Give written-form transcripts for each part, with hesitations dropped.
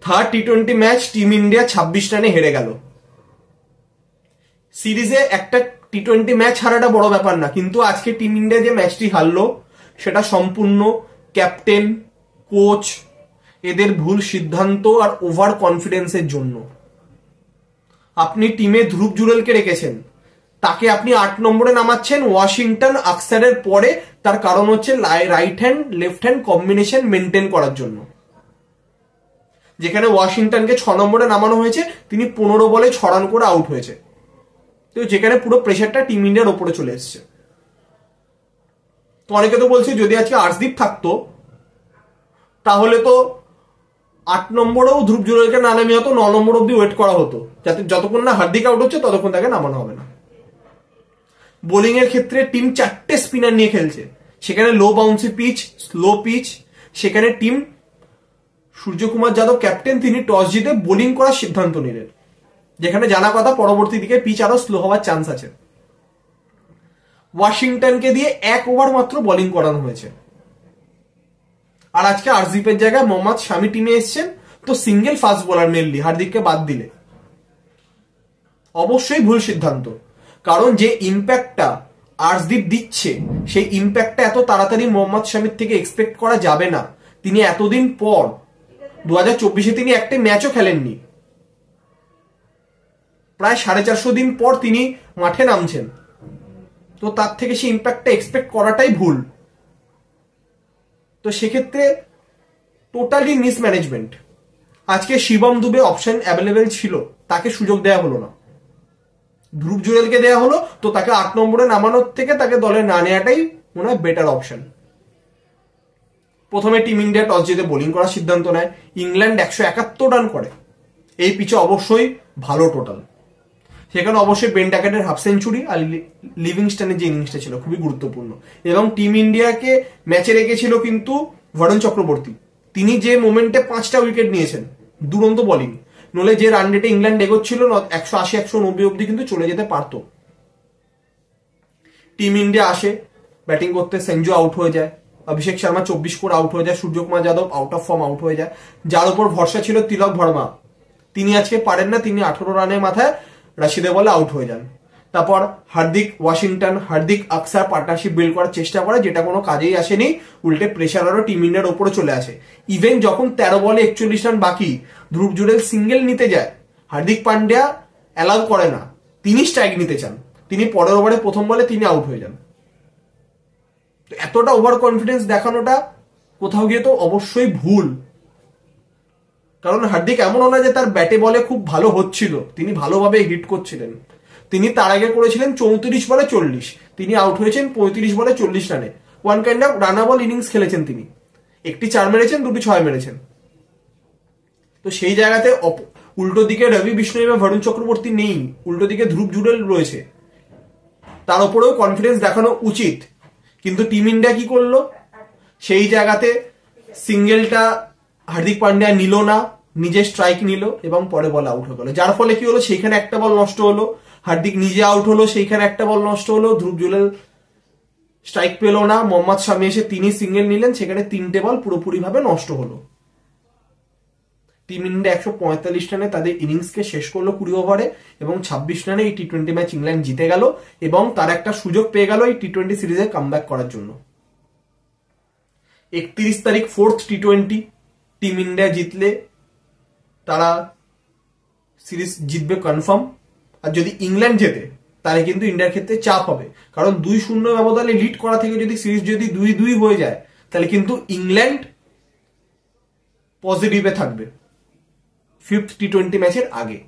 Third টি-20 match team India 26 রানে হেরে গেল। সিরিজে একটা টি-20 ম্যাচ হারাটা বড় ব্যাপার না, কিন্তু আজকে টিম ইন্ডিয়া যে ম্যাচটি হারলো সেটা সম্পূর্ণ ক্যাপ্টেন, কোচ এদের ভুল সিদ্ধান্ত আর ওভার কনফিডেন্সের জন্য। আপনি টিমে ধ্রুব জুরেলকে রেখেছেন, তাকে আপনি 8 নম্বরে নামাচ্ছেন ওয়াশিংটন আকসারের পরে, তার কারণ হচ্ছে right hand left hand combination maintain করার জন্য। যেখানে ওয়াশিংটনকে 6 নম্বরে নামানো হয়েছে, তিনি 15 বলে 6 রান করে আউট হয়েছে। তো যেখানে পুরো প্রেশারটা টিম ইন্ডিয়ার ওপরে চলে এসছে। তো অনেকে তো বলছে যদি আজকে আর্শদীপ থাকতো তাহলে তো 8 নম্বরেও ধ্রুব জুরেলকে না নামিয়ে হতো, 9 নম্বর অব্দি ওয়েট করা হতো, যাতে যতক্ষণ না হার্দিক আউট হচ্ছে ততক্ষণ তাকে নামানো হবে না। বোলিং এর ক্ষেত্রে টিম 4টে স্পিনার নিয়ে খেলছে, সেখানে লো বাউন্সি পিচ, স্লো পিচ। সেখানে টিম সূর্যকুমার যাদব ক্যাপ্টেন, তিনি টস জিতে বোলিং করার সিদ্ধান্ত নিলেন, যেখানে জানা কথা পরবর্তী দিকে পিচ আরো স্লো হওয়ার চান্স আছে। ওয়াশিংটনকে দিয়ে 1 ওভার মাত্র বোলিং করানো হয়েছে। আর আজকে আরশদীপের জায়গায় মোহাম্মদ শামি টিমে এসছেন, তো সিঙ্গেল ফাস্ট বোলার মেনলি হার্দিককে বাদ দিলে অবশ্যই ভুল সিদ্ধান্ত। কারণ যে ইম্প্যাক্টটা আরশদীপ দিচ্ছে সেই ইম্প্যাক্টটা এত তাড়াতাড়ি মোহাম্মদ শামির থেকে এক্সপেক্ট করা যাবে না। তিনি এতদিন পর 2024-এ তিনি একটা ম্যাচও খেলেননি, প্রায় 450 দিন পর তিনি মাঠে নামছেন, তো তার থেকে সেই ইম্প্যাক্টটা এক্সপেক্ট করাটাই ভুল। তো সেক্ষেত্রে টোটালি মিসম্যানেজমেন্ট। আজকে শিবম দুবে অপশন অ্যাভেলেবেল ছিল, তাকে সুযোগ দেওয়া হলো না। ধ্রুব জুরেলকে দেওয়া হলো, তো তাকে 8 নম্বরে নামানোর থেকে তাকে দলে না নেওয়াটাই মনে হয় বেটার অপশন। প্রথমে টিম ইন্ডিয়া টস জিতে বোলিং করার সিদ্ধান্ত নেয়। ইংল্যান্ড 171 রান করে, এই পিচে অবশ্যই ভালো টোটাল। সেখানে অবশ্যই বেন ড্যাকেটের হাফ সেঞ্চুরি আর লিভিংস্টনের যে ইনিংসটা ছিল খুবই গুরুত্বপূর্ণ। এবং টিম ইন্ডিয়াকে ম্যাচে রেখেছিল কিন্তু বরুণ চক্রবর্তী, তিনি যে মোমেন্টে 5টা উইকেট নিয়েছেন, দুরন্ত বোলিং। নলে যে রান রেটে ইংল্যান্ড এগোচ্ছিল 180-190 অব্দি কিন্তু চলে যেতে পারতো। টিম ইন্ডিয়া আসে ব্যাটিং করতে, সেঞ্জু আউট হয়ে যায়, অভিষেক শর্মা 24 করে আউট হয়ে যায়, Suryakumar Yadav out of form out হয়ে যায়। যার উপর ভরসা ছিল তিলক ভার্মা, তিনি আজকে পারেন না, তিনি 18 রানের মাথায় রাশিদে বলে আউট হয়ে যান। তারপর হার্দিক ওয়াশিংটন, হার্দিক আকসার পার্টনারশিপ বিল্ড করার চেষ্টা করে, যেটা কোনো কাজেই আসেনি, উল্টে প্রেশার আরো টিম ইন্ডিয়ার ওপরে চলে আসে। ইভেন যখন 13 বলে 41 রান বাকি, ধ্রুব জুরেল সিঙ্গেল নিতে যায়, হার্দিক পান্ডিয়া অ্যালাউ করে না, তিনি স্ট্রাইক নিতে চান, তিনি পরের ওভারে প্রথম বলে তিনি আউট হয়ে যান। এতটা ওভার কনফিডেন্স দেখানোটা কোথাও গিয়ে তো অবশ্যই ভুল। কারণ হার্দিক এমনও না যে তার ব্যাটে বলে খুব ভালো হচ্ছিল, তিনি ভালোভাবে হিট করছিলেন। তিনি তার আগে করেছিলেন 34 বলে 40, তিনি আউট হয়েছেন 35 বলে 40 রানে। ওয়ান কাইন্ড অফ রানাবল ইনিংস খেলেছেন তিনি, একটি 4 মেরেছেন, 2টি 6 মেরেছেন। তো সেই জায়গাতে উল্টো দিকে রবি বিষ্ণু এবং বরুণ চক্রবর্তী নেই, উল্টো দিকে ধ্রুব জুরেল রয়েছে, তার উপরেও কনফিডেন্স দেখানো উচিত। কিন্তু টিম ইন্ডিয়া কি করলো, সেই জায়গাতে সিঙ্গেলটা হার্দিক পান্ডিয়া নিল না, নিজে স্ট্রাইক নিল এবং পরে বল আউট হয়ে গেল। যার ফলে কি হলো, সেইখানে একটা বল নষ্ট হলো, হার্দিক নিজে আউট হলো, সেইখানে একটা বল নষ্ট হলো, ধ্রুব জুরেল স্ট্রাইক পেল না, মোহাম্মদ শামি এসে তিনি সিঙ্গেল নিলেন, সেখানে 3টে বল পুরোপুরি ভাবে নষ্ট হলো। টিম ইন্ডিয়া 145 রানে তাদের ইনিংসকে শেষ করলো 20 ওভারে এবং 26 রানে এই টি-20 ম্যাচ ইংল্যান্ড জিতে গেল এবং তার একটা সুযোগ পেয়ে গেল এই টি-20 সিরিজে কামব্যাক করার জন্য। 31 তারিখ 4th টি-20, টিম ইন্ডিয়া জিতলে তারা সিরিজ জিতবে কনফার্ম। আর যদি ইংল্যান্ড জেতে তাহলে কিন্তু ইন্ডিয়ার ক্ষেত্রে চাপ হবে, কারণ 2-0 ব্যবধানে লিড করা থেকে যদি সিরিজ যদি 2-2 হয়ে যায় তাহলে কিন্তু ইংল্যান্ড পজিটিভে থাকবে 5th টি-20 ম্যাচের আগে।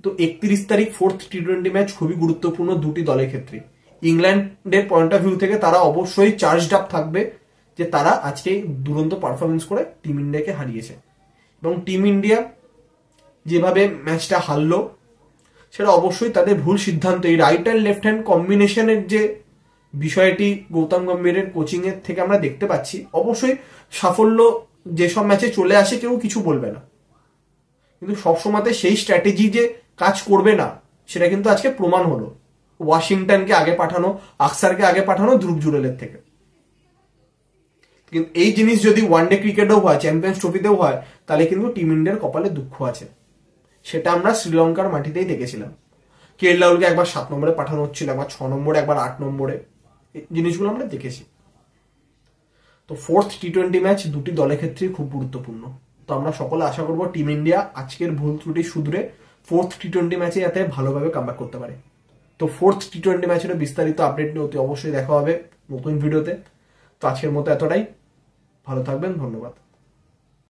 তো 31 তারিখ 4th টি-20 ম্যাচ খুবই গুরুত্বপূর্ণ দুটি দলের ক্ষেত্রে। ইংল্যান্ডের পয়েন্ট অফ ভিউ থেকে তারা অবশ্যই চার্জড আপ থাকবে যে তারা আজকে দুরন্ত পারফরমেন্স করে টিম ইন্ডিয়াকে হারিয়েছে, এবং টিম ইন্ডিয়া যেভাবে ম্যাচটা হারলো সেটা অবশ্যই তাদের ভুল সিদ্ধান্ত। এই রাইট হ্যান্ড লেফট হ্যান্ড কম্বিনেশনের যে বিষয়টি গৌতম গম্ভীরের কোচিং এর থেকে আমরা দেখতে পাচ্ছি, অবশ্যই সাফল্য যেসব ম্যাচে চলে আসে কেউ কিছু বলবে না, কিন্তু সবসময়তে সেই স্ট্র্যাটেজি যে কাজ করবে না সেটা কিন্তু আজকে প্রমাণ হলো। ওয়াশিংটনকে আগে পাঠানো, আকসারকে আগে পাঠানো ধ্রুব জুরেলের থেকে। কিন্তু এই জিনিস যদি ওয়ানডে ক্রিকেটেও হয়, চ্যাম্পিয়ন্স ট্রফিতেও হয়, তাহলে কিন্তু টিম ইন্ডিয়ার কপালে দুঃখ আছে। সেটা আমরা শ্রীলঙ্কার মাটিতেই দেখেছিলাম। কেএল রাহুলকে একবার 7 নম্বরে পাঠানো হচ্ছিল, একবার 6 নম্বরে, একবার 8 নম্বরে, এই জিনিসগুলো আমরা দেখেছি। তো ফোর্থ টি20 ম্যাচ দুটি দলের ক্ষেত্রেই খুব গুরুত্বপূর্ণ। তো আমরা সকলে আশা করবো টিম ইন্ডিয়া আজকের ভুল ত্রুটি শুধরে ফোর্থ টি20 ম্যাচে যাতে ভালোভাবে কামব্যাক করতে পারে। তো ফোর্থ টি20 ম্যাচের বিস্তারিত আপডেট নিয়ে অতি অবশ্যই দেখা হবে নতুন ভিডিওতে। তো আজকের মতো এতটাই, ভালো থাকবেন, ধন্যবাদ।